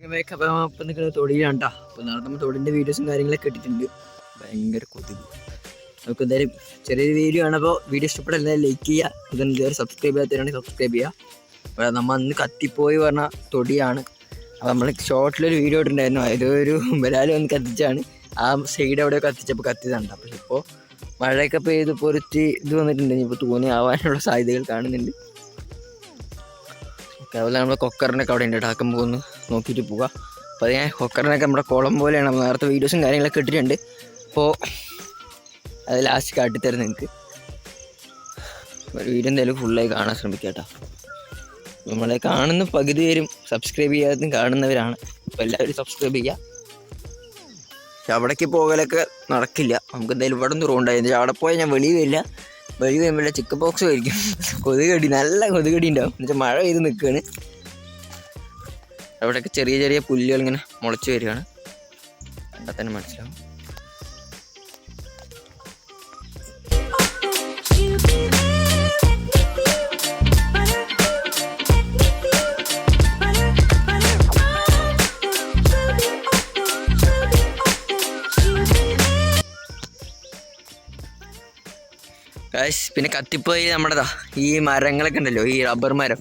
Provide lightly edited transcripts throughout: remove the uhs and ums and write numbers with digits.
അപ്പം നിൽക്കുന്നത് തൊടിയിലാണ് കേട്ടോ. അപ്പോൾ നാളെ നമ്മൾ തൊടിൻ്റെ വീഡിയോസും കാര്യങ്ങളൊക്കെ ഇട്ടിട്ടുണ്ട്. ഭയങ്കര കൊതുക്. നമുക്ക് എന്തായാലും ചെറിയൊരു വീഡിയോ ആണ്. അപ്പോൾ വീഡിയോ ഇഷ്ടപ്പെട്ട എല്ലാവരും ലൈക്ക് ചെയ്യുക. ഇതൊന്നും ഇതുവരെ സബ്സ്ക്രൈബ് ചെയ്യാത്തവരാണെങ്കിൽ സബ്സ്ക്രൈബ് ചെയ്യുക. നമ്മൾ അന്ന് കത്തിപ്പോയി പറഞ്ഞ തൊടിയാണ്. അപ്പോൾ നമ്മൾ ഷോർട്ടിലൊരു വീഡിയോ ഇട്ടിട്ടുണ്ടായിരുന്നു. അതൊരു ബലാല് വന്ന് കത്തിച്ചാണ്. ആ സൈഡ് എവിടെയോ കത്തിച്ചപ്പോൾ കത്തിയതാണ്. അപ്പോൾ ഇപ്പോൾ മഴയൊക്കെ പെയ്ത് പൊറിച്ച് ഇത് വന്നിട്ടുണ്ട്. ഇപ്പോൾ തോന്നി ആവാനുള്ള സാധ്യതകൾ കാണുന്നുണ്ട്. ഓക്കെ, അതുപോലെ നമ്മൾ കൊക്കറിനൊക്കെ അവിടെ ഉണ്ട്. ടാക്കം പോകുന്നു നോക്കിയിട്ട് പോവുക. അപ്പോൾ അത് ഞാൻ കൊക്കറിനൊക്കെ നമ്മുടെ കുളം പോലെയാണ്. നമ്മൾ നേരത്തെ വീഡിയോസും കാര്യങ്ങളൊക്കെ ഇട്ടിട്ടുണ്ട്. അപ്പോൾ അത് ലാസ്റ്റ് കാട്ടിത്തരും നിങ്ങൾക്ക്. ഒരു വീഡിയോ എന്തായാലും ഫുള്ളായി കാണാൻ ശ്രമിക്കുക കേട്ടോ. നമ്മളെ കാണുന്ന പകുതി പേരും സബ്സ്ക്രൈബ് ചെയ്യാതെ കാണുന്നവരാണ്. അപ്പോൾ എല്ലാവരും സബ്സ്ക്രൈബ് ചെയ്യുക. പക്ഷെ അവിടേക്ക് പോകലൊക്കെ നടക്കില്ല. നമുക്ക് എന്തായാലും ഇവിടെ നിന്ന് റോണ്ടായിരുന്നു. അവിടെ പോയാൽ ഞാൻ വെളിയിൽ വരില്ല. വെളി വരുമ്പോൾ ചിക്കൻ ബോക്സ് കഴിക്കും. കൊതുകടി, നല്ല കൊതുകടി ഉണ്ടാവും. എന്നുവെച്ചാൽ മഴ പെയ്ത് നിൽക്കുകയാണ്. അവിടെയൊക്കെ ചെറിയ ചെറിയ പുല്ലുകൾ ഇങ്ങനെ മുളച്ച് വരികയാണ്. കണ്ടാൽ തന്നെ മനസ്സിലാവും. പിന്നെ കത്തിപ്പോയി നമ്മുടെതാ ഈ മരങ്ങളൊക്കെ ഉണ്ടല്ലോ, ഈ റബ്ബർ മരം,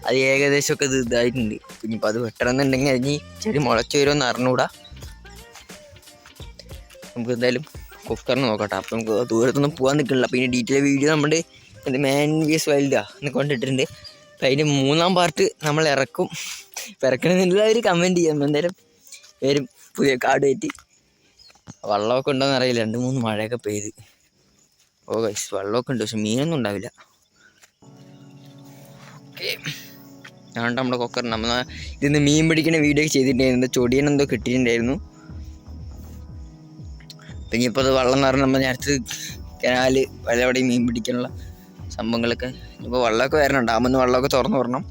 അത് ഏകദേശമൊക്കെ ഇത് ഇതായിട്ടുണ്ട്. ഇനിയിപ്പോൾ അത് വെട്ടണമെന്നുണ്ടെങ്കിൽ അതിന് ചെടി മുളച്ച് വരുമെന്ന് അറിഞ്ഞുകൂടാ. നമുക്ക് എന്തായാലും കുക്കറിന് നോക്കട്ടെ. അപ്പം നമുക്ക് ദൂരത്തൊന്നും പോകാൻ നിൽക്കണില്ല. പിന്നെ ഡീറ്റെയിൽ വീഡിയോ നമ്മുടെ മാൻ വിഎസ് വൈൽഡാ എന്ന് കൊണ്ടിട്ടിട്ടുണ്ട്. അപ്പം അതിൻ്റെ 3ാം പാർട്ട് നമ്മൾ ഇറക്കും. ഇറക്കണമെന്നുള്ള ഒരു കമൻറ്റ് ചെയ്യാം. എന്തായാലും വരും പുതിയ കാട് കയറ്റി. വെള്ളമൊക്കെ ഉണ്ടോയെന്ന് അറിയില്ല. 2-3 മഴയൊക്കെ പെയ്ത്. ഓ ഗൈസ്, വെള്ളമൊക്കെ ഉണ്ട്, പക്ഷെ മീനൊന്നും ഉണ്ടാവില്ല. ഓക്കെ, അതുകൊണ്ട് നമ്മുടെ കൊക്കർ നമ്മൾ ഇതിന്ന് മീൻ പിടിക്കുന്ന വീഡിയോ ഒക്കെ ചെയ്തിട്ടുണ്ടായിരുന്നു. ചൊടിയനെന്തോ കിട്ടിയിട്ടുണ്ടായിരുന്നു. പിന്നെ ഇനിയിപ്പോൾ അത് വെള്ളം നിറഞ്ഞ് നമ്മൾ നേരത്തെ കനാല് വല്ലവിടെയും മീൻ പിടിക്കാനുള്ള സംഭവങ്ങളൊക്കെ ഇപ്പോൾ വെള്ളമൊക്കെ വരണം. ഡാമിൽ വെള്ളമൊക്കെ തുറന്നു വരണം.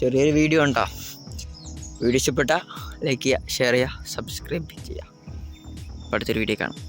ചെറിയൊരു വീഡിയോ ഉണ്ടോ. വീഡിയോ ഇഷ്ടപ്പെട്ടാൽ ലൈക്ക് ചെയ്യുക, ഷെയർ ചെയ്യുക, സബ്സ്ക്രൈബ് ചെയ്യുക. അടുത്തൊരു വീഡിയോ കാണാം.